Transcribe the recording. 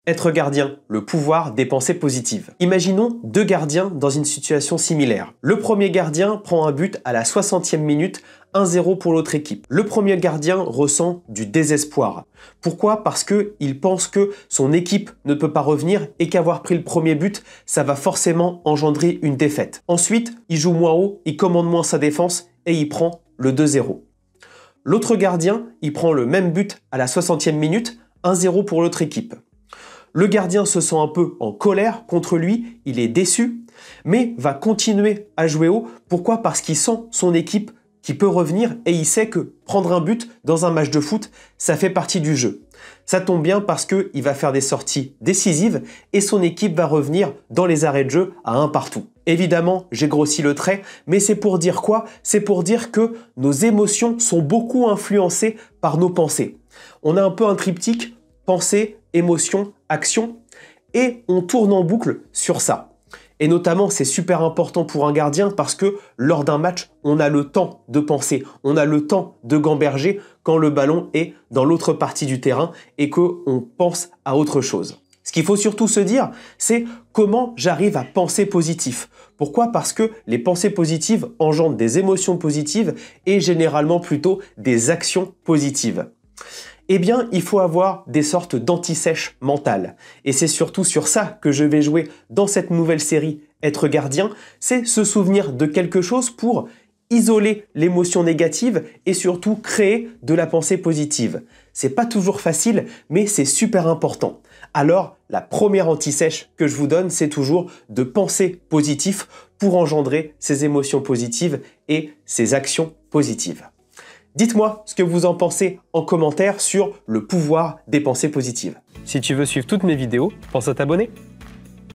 Être gardien, le pouvoir des pensées positives. Imaginons deux gardiens dans une situation similaire. Le premier gardien prend un but à la 60e minute, 1-0 pour l'autre équipe. Le premier gardien ressent du désespoir. Pourquoi? Parce qu'il pense que son équipe ne peut pas revenir et qu'avoir pris le premier but, ça va forcément engendrer une défaite. Ensuite, il joue moins haut, il commande moins sa défense et il prend le 2-0. L'autre gardien, il prend le même but à la 60e minute, 1-0 pour l'autre équipe. Le gardien se sent un peu en colère contre lui, il est déçu, mais va continuer à jouer haut. Pourquoi? Parce qu'il sent son équipe qui peut revenir et il sait que prendre un but dans un match de foot, ça fait partie du jeu. Ça tombe bien parce qu'il va faire des sorties décisives et son équipe va revenir dans les arrêts de jeu à 1-1. Évidemment, j'ai grossi le trait, mais c'est pour dire quoi? C'est pour dire que nos émotions sont beaucoup influencées par nos pensées. On a un peu un triptyque, pensée, émotion, action, et on tourne en boucle sur ça. Et notamment, c'est super important pour un gardien parce que lors d'un match, on a le temps de penser, on a le temps de gamberger quand le ballon est dans l'autre partie du terrain et qu'on pense à autre chose. Ce qu'il faut surtout se dire, c'est comment j'arrive à penser positif. Pourquoi? Parce que les pensées positives engendrent des émotions positives et généralement plutôt des actions positives. Eh bien, il faut avoir des sortes d'anti-sèches mentales. Et c'est surtout sur ça que je vais jouer dans cette nouvelle série Être gardien, c'est se souvenir de quelque chose pour isoler l'émotion négative et surtout créer de la pensée positive. C'est pas toujours facile, mais c'est super important. Alors, la première anti-sèche que je vous donne, c'est toujours de penser positif pour engendrer ces émotions positives et ces actions positives. Dites-moi ce que vous en pensez en commentaire sur le pouvoir des pensées positives. Si tu veux suivre toutes mes vidéos, pense à t'abonner.